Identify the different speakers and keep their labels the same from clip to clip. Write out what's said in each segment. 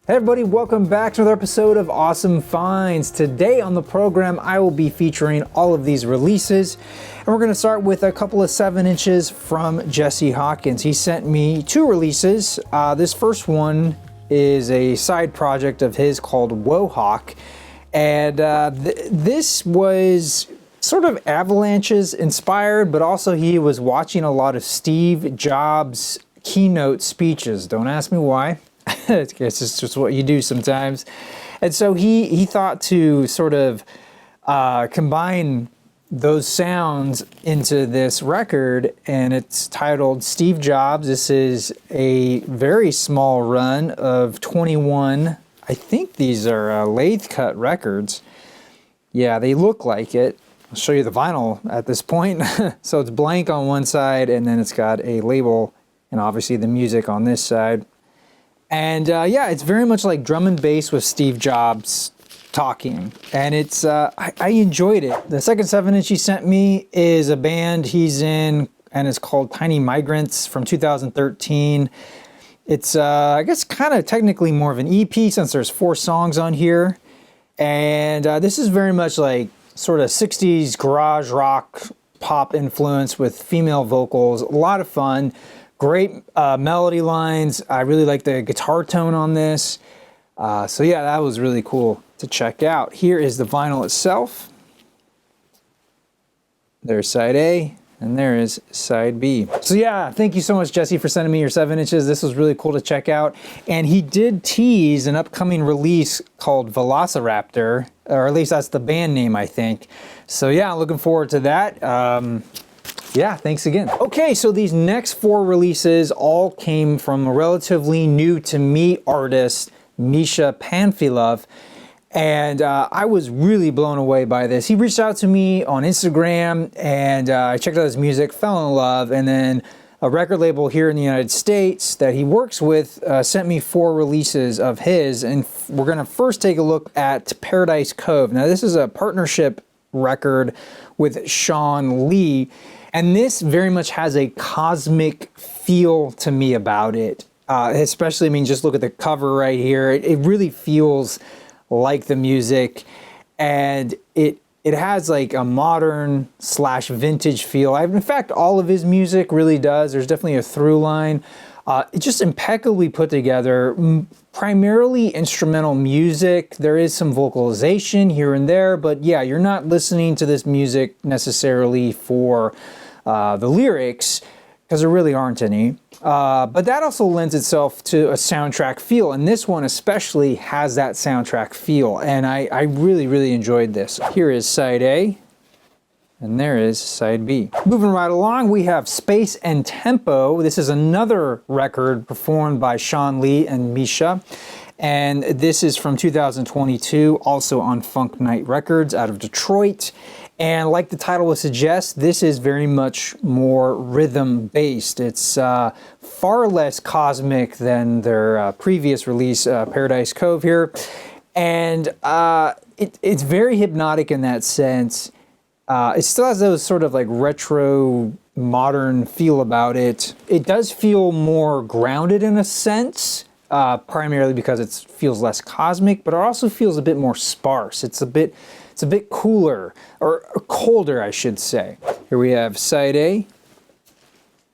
Speaker 1: Hey everybody, welcome back to another episode of Awesome Finds. Today on the program, I will be featuring all of these releases. And we're going to start with a couple of 7-inches from Jesse Hawkins. He sent me 2 releases. This first one is a side project of his called Wohawk. And this was sort of Avalanches inspired, but also he was watching a lot of Steve Jobs keynote speeches. Don't ask me why. I guess it's just what you do sometimes. And so he thought to sort of combine those sounds into this record, and it's titled Steve Jobs. This is a very small run of 21. I think these are lathe cut records. Yeah, they look like it. I'll show you the vinyl at this point. So it's blank on one side, and then it's got a label and obviously the music on this side. And yeah, it's very much like drum and bass with Steve Jobs talking. And it's I enjoyed it. The second 7-inch he sent me is a band he's in, and it's called MIgrants from 2013. It's, I guess, kind of technically more of an EP since there's 4 songs on here. And this is very much like sort of 60s garage rock pop influence with female vocals. A lot of fun. Great melody lines. I really like the guitar tone on this. So yeah, that was really cool to check out. Here is the vinyl itself. There's side A, and there is side B. So yeah, thank you so much, Jesse, for sending me your 7-inches. This was really cool to check out. And he did tease an upcoming release called Velociraptor, or at least that's the band name, I think. So yeah, looking forward to that. Yeah, thanks again. Okay, so these next 4 releases all came from a relatively new to me artist, Misha Panfilov, and I was really blown away by this. He reached out to me on Instagram, and I checked out his music, fell in love, and then a record label here in the United States that he works with sent me 4 releases of his, and we're gonna first take a look at Paradise Cove. Now, this is a partnership record with Shawn Lee. And this very much has a cosmic feel to me about it. Especially, I mean, just look at the cover right here. It really feels like the music. And it has like a modern / vintage feel. In fact, all of his music really does. There's definitely a through line. It's just impeccably put together. Primarily instrumental music. There is some vocalization here and there. But yeah, you're not listening to this music necessarily for the lyrics, because there really aren't any. But that also lends itself to a soundtrack feel, and this one especially has that soundtrack feel, and I really, really enjoyed this. Here is side A, and there is side B. Moving right along, we have Space and Tempo. This is another record performed by Shawn Lee and Misha, and this is from 2022, also on Funk Night Records out of Detroit. And like the title would suggest, this is very much more rhythm-based. It's far less cosmic than their previous release, Paradise Cove here. And it's very hypnotic in that sense. It still has those sort of like retro modern feel about it. It does feel more grounded in a sense, primarily because it feels less cosmic, but it also feels a bit more sparse. It's a bit cooler, or colder, I should say. Here we have side A,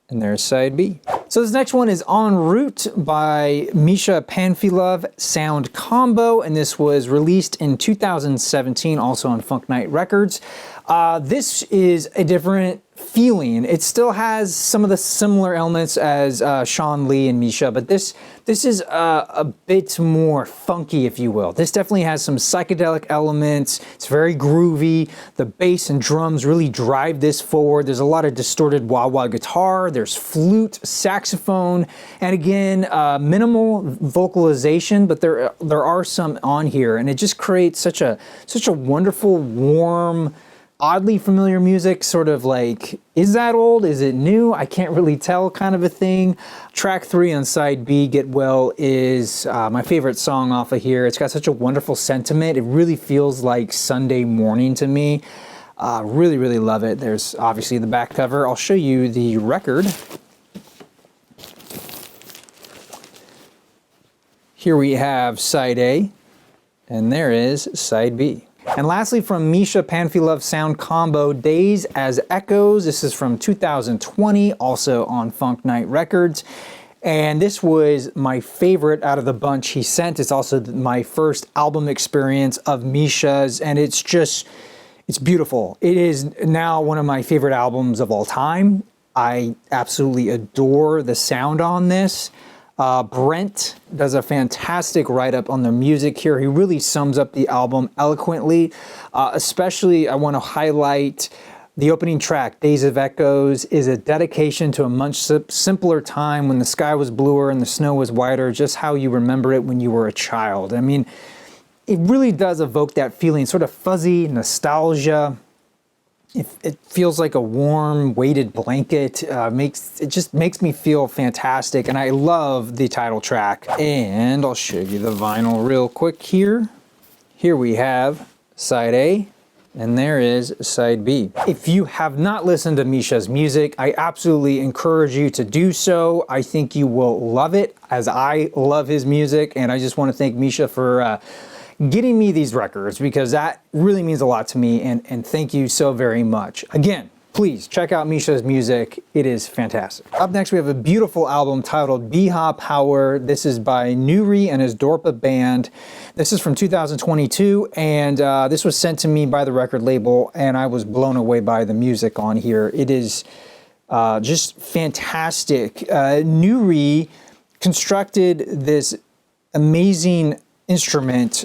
Speaker 1: and there's side B. So this next one is En Route by Misha Panfilov Sound Combo, and this was released in 2017, also on Funk Night Records. This is a different feeling. It still has some of the similar elements as Shawn Lee and Misha, but this is a bit more funky, if you will. This definitely has some psychedelic elements. It's very groovy. The bass and drums really drive this forward. There's a lot of distorted wah-wah guitar. There's flute, saxophone, and again, minimal vocalization, but there are some on here, and it just creates such a wonderful, warm, oddly familiar music, sort of like, is that old? Is it new? I can't really tell kind of a thing. Track 3 on side B, Get Well, is my favorite song off of here. It's got such a wonderful sentiment. It really feels like Sunday morning to me. Really, really love it. There's obviously the back cover. I'll show you the record. Here we have side A, and there is side B. And lastly, from Misha Panfilov sound combo, Days as Echoes. This is from 2020, also on Funk Night Records. And this was my favorite out of the bunch he sent. It's also my first album experience of Misha's, and it's beautiful. It is now one of my favorite albums of all time. I absolutely adore the sound on this. Brent does a fantastic write-up on the music here. He really sums up the album eloquently. Especially, I want to highlight the opening track, Days of Echoes, is a dedication to a much simpler time when the sky was bluer and the snow was whiter, just how you remember it when you were a child. I mean, it really does evoke that feeling, sort of fuzzy nostalgia. It feels like a warm, weighted blanket. It just makes me feel fantastic, and I love the title track. And I'll show you the vinyl real quick here. Here we have side A, and there is side B. If you have not listened to Misha's music, I absolutely encourage you to do so. I think you will love it, as I love his music, and I just want to thank Misha for getting me these records, because that really means a lot to me, and thank you so very much. Again, please check out Misha's music. It is fantastic. Up next, we have a beautiful album titled Biha Power. This is by Noori and his Dorpa band. This is from 2022, and this was sent to me by the record label, and I was blown away by the music on here. It is just fantastic. Noori constructed this amazing instrument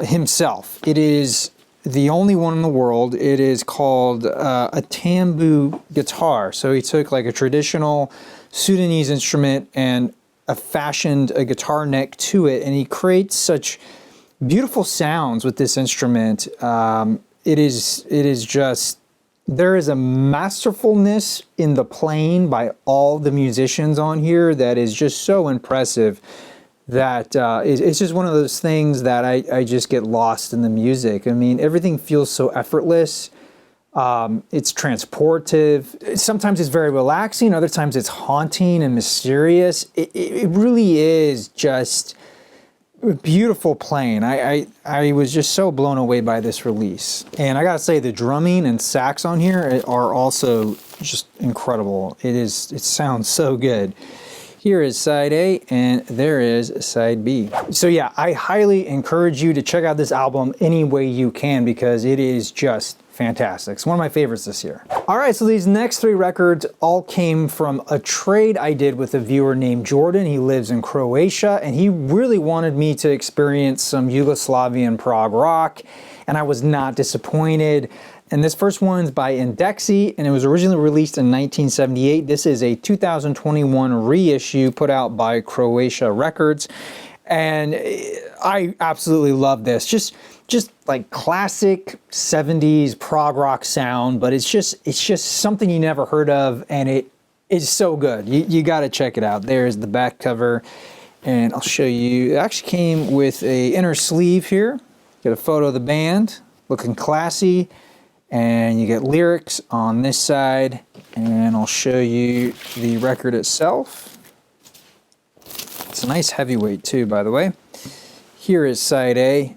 Speaker 1: himself. It is the only one in the world. It is called a tambu guitar. So he took like a traditional Sudanese instrument and fashioned a guitar neck to it, and he creates such beautiful sounds with this instrument. It is just, there is a masterfulness in the playing by all the musicians on here that is just so impressive. That it's just one of those things that I just get lost in the music. I mean, everything feels so effortless. It's transportive. Sometimes it's very relaxing. Other times it's haunting and mysterious. It really is just beautiful playing. I was just so blown away by this release. And I gotta say, the drumming and sax on here are also just incredible. It sounds so good. Here is side A, and there is side B. So yeah, I highly encourage you to check out this album any way you can, because it is just fantastic. It's one of my favorites this year. All right, so these next three records all came from a trade I did with a viewer named Jordan. He lives in Croatia, and he really wanted me to experience some Yugoslavian prog rock, and I was not disappointed. And this first one's by Indexi, and it was originally released in 1978. This is a 2021 reissue put out by Croatia Records, and I absolutely love this. Just like classic 70s prog rock sound, but it's just something you never heard of, and it is so good. You got to check it out. There's the back cover, and I'll show you. It actually came with a inner sleeve here. Get a photo of the band, looking classy. And you get lyrics on this side, and I'll show you the record itself. It's a nice heavyweight too, by the way. Here is side A,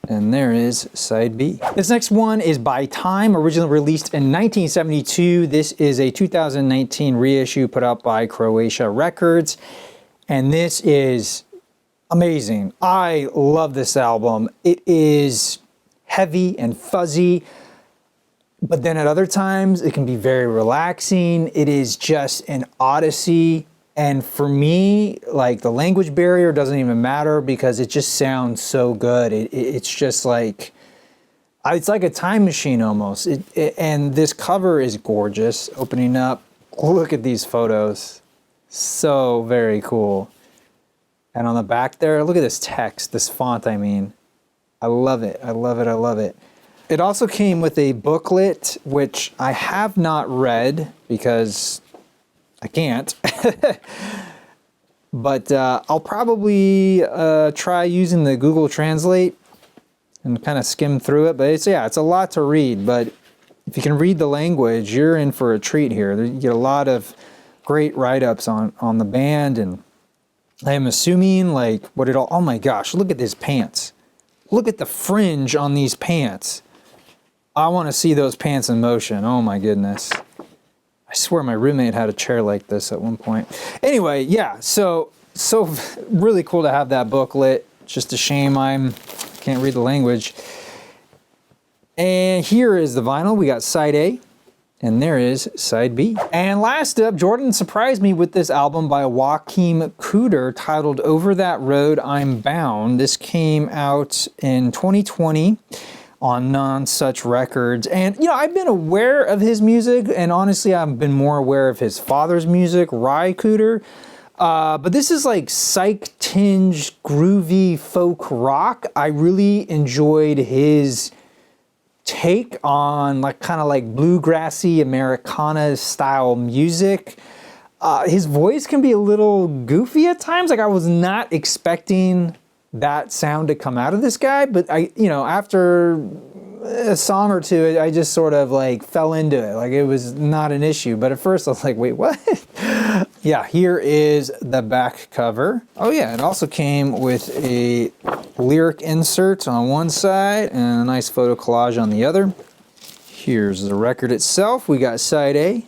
Speaker 1: and there is side B. This next one is by Time, originally released in 1972. This is a 2019 reissue put out by Croatia Records, and this is amazing. I love this album. It is heavy and fuzzy, but then at other times it can be very relaxing. It is just an odyssey, and for me, like, the language barrier doesn't even matter, because it just sounds so good. It's just like, it's like a time machine almost. And this cover is gorgeous. Opening up, look at these photos, so very cool. And on the back there, look at this text, this font, I mean. I love it. I love it. I love it. It also came with a booklet, which I have not read because I can't. But I'll probably try using the Google Translate and kind of skim through it. But it's a lot to read. But if you can read the language, you're in for a treat here. You get a lot of great write-ups on the band, and I am assuming like what it all, oh my gosh, look at these pants. Look at the fringe on these pants. I want to see those pants in motion. Oh my goodness. I swear my roommate had a chair like this at one point. Anyway, yeah, so really cool to have that booklet. Just a shame I can't read the language. And here is the vinyl. We got side A, and there is side B. And last up, Jordan surprised me with this album by Joachim Cooder titled Over That Road I'm Bound. This came out in 2020 on Non-Such Records. And, you know, I've been aware of his music, and honestly, I've been more aware of his father's music, Ry Cooder. But this is like psych-tinged, groovy folk rock. I really enjoyed his take on like kind of like bluegrassy Americana style music. His voice can be a little goofy at times. Like I was not expecting that sound to come out of this guy, but after a song or two, I just sort of like fell into it. Like it was not an issue. But at first I was like, wait, what? Yeah, here is the back cover. Oh yeah, it also came with a lyric insert on one side and a nice photo collage on the other. Here's the record itself. We got side A,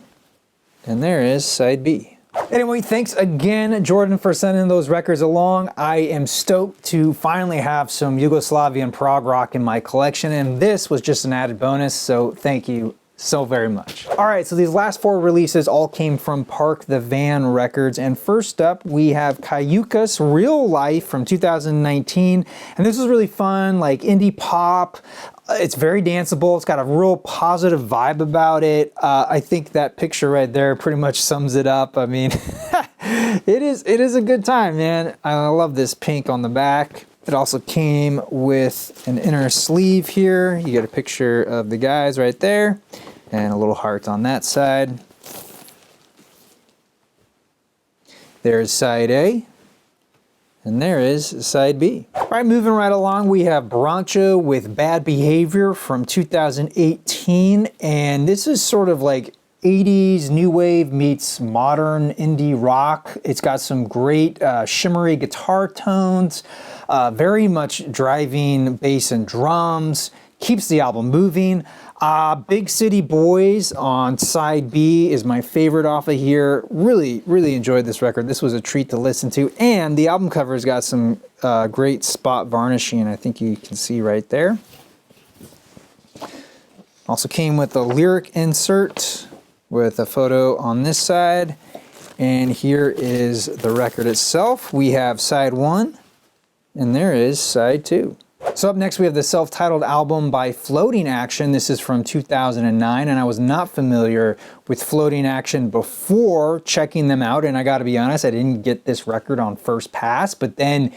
Speaker 1: and there is side B. Anyway, thanks again, Jordan, for sending those records along. I am stoked to finally have some Yugoslavian prog rock in my collection, and this was just an added bonus, so thank you so very much. All right, so these last 4 releases all came from Park the Van Records, and first up we have Cayucas Real Life from 2019, and this was really fun, like indie pop. It's very danceable. It's got a real positive vibe about it. I think that picture right there pretty much sums it up. I mean, it is a good time, man. I love this pink on the back. It also came with an inner sleeve here. You get a picture of the guys right there and a little heart on that side. There's side A. And there is side B. All right, moving right along, we have Broncho with Bad Behavior from 2018. And this is sort of like 80s new wave meets modern indie rock. It's got some great shimmery guitar tones, very much driving bass and drums, keeps the album moving. Big City Boys on side B is my favorite off of here. Really, really enjoyed this record. This was a treat to listen to. And the album cover's got some great spot varnishing, I think you can see right there. Also came with a lyric insert with a photo on this side. And here is the record itself. We have side 1, and there is side 2. So up next we have the self-titled album by Floating Action. This is from 2009, and I was not familiar with Floating Action before checking them out, and I gotta be honest, I didn't get this record on first pass, but then,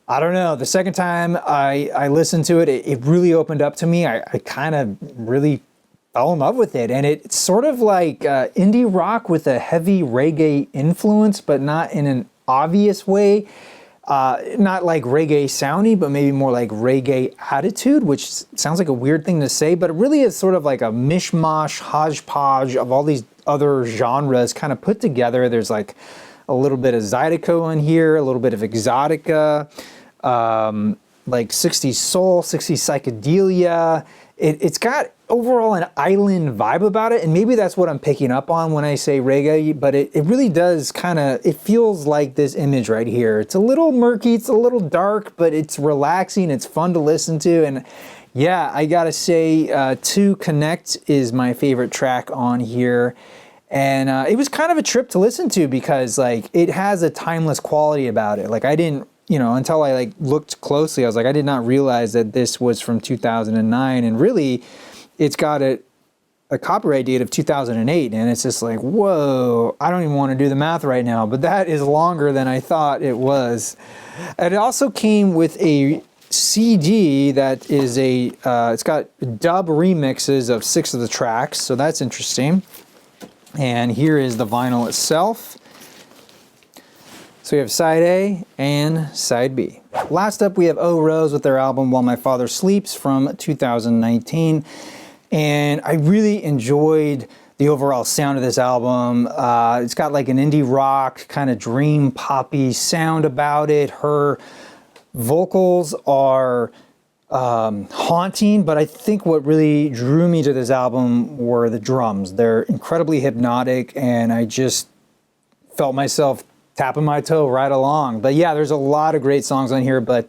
Speaker 1: I don't know, the second time I listened to it, it really opened up to me. I kind of really fell in love with it, and it's sort of like indie rock with a heavy reggae influence, but not in an obvious way. Not like reggae soundy, but maybe more like reggae attitude, which sounds like a weird thing to say, but it really is sort of like a mishmash, hodgepodge of all these other genres kind of put together. There's like a little bit of Zydeco in here, a little bit of Exotica, like 60s soul, 60s psychedelia. It's got overall an island vibe about it, and maybe that's what I'm picking up on when I say reggae, but it really does kind of, it feels like this image right here. It's a little murky, it's a little dark, but it's relaxing, it's fun to listen to, and yeah, I gotta say, To Connect is my favorite track on here, and it was kind of a trip to listen to because like it has a timeless quality about it. Like I didn't, until I like looked closely, I was like, I did not realize that this was from 2009, and really, it's got a copyright date of 2008, and it's just like, whoa, I don't even want to do the math right now, but that is longer than I thought it was. And it also came with a CD that is it's got dub remixes of 6 of the tracks, so that's interesting. And here is the vinyl itself. So we have side A and side B. Last up, we have O Rose with their album While My Father Sleeps from 2019. And I really enjoyed the overall sound of this album. It's got like an indie rock, kind of dream poppy sound about it. Her vocals are haunting, but I think what really drew me to this album were the drums. They're incredibly hypnotic, and I just felt myself tapping my toe right along. But yeah, there's a lot of great songs on here, but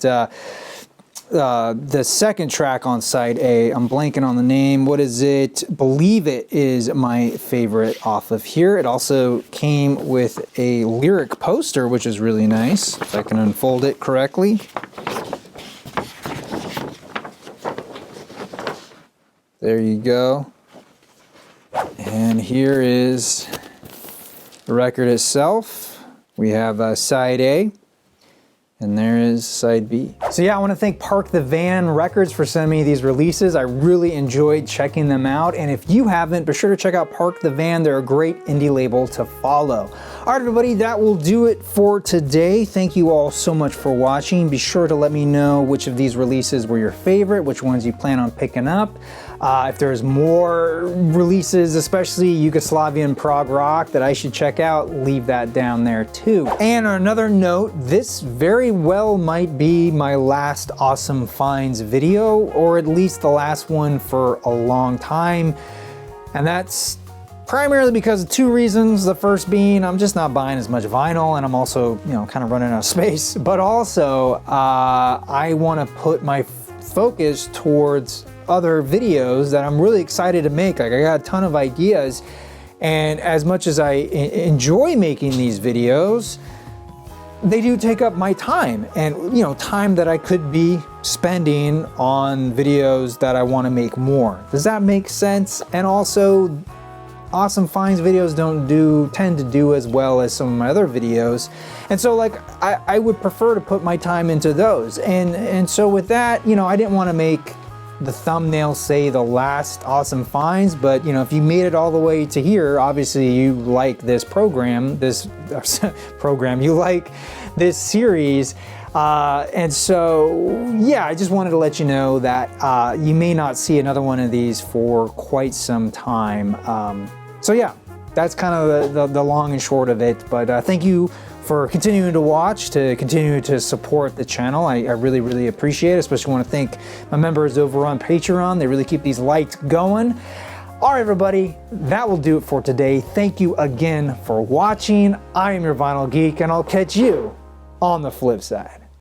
Speaker 1: the second track on side A, I'm blanking on the name. What is it? Believe It is my favorite off of here. It also came with a lyric poster, which is really nice, if I can unfold it correctly. There you go. And here is the record itself. We have side A. And there is side B. So yeah, I want to thank Park the Van Records for sending me these releases. I really enjoyed checking them out. And if you haven't, be sure to check out Park the Van. They're a great indie label to follow. All right, everybody, that will do it for today. Thank you all so much for watching. Be sure to let me know which of these releases were your favorite, which ones you plan on picking up. If there's more releases, especially Yugoslavian prog rock, that I should check out, leave that down there too. And on another note, this very well might be my last Awesome Finds video, or at least the last one for a long time. And that's primarily because of two reasons. The first being I'm just not buying as much vinyl, and I'm also, you know, kind of running out of space. But also, I want to put my focus towards other videos that I'm really excited to make. Like, I got a ton of ideas, and as much as I enjoy making these videos, they do take up my time, and you know, time that I could be spending on videos that I want to make more. Does that make sense? And also, Awesome Finds videos don't tend to do as well as some of my other videos, and so like I would prefer to put my time into those, and so with that, you know, I didn't want to make the thumbnail say the last Awesome Finds, but you know, if you made it all the way to here, obviously you like this program, you like this series, and so yeah, I just wanted to let you know that you may not see another one of these for quite some time. So yeah, that's kind of the long and short of it, but thank you for continuing to watch, to continue to support the channel. I really, really appreciate it. Especially want to thank my members over on Patreon. They really keep these lights going. All right, everybody, that will do it for today. Thank you again for watching. I am your Vinyl Geek, and I'll catch you on the flip side.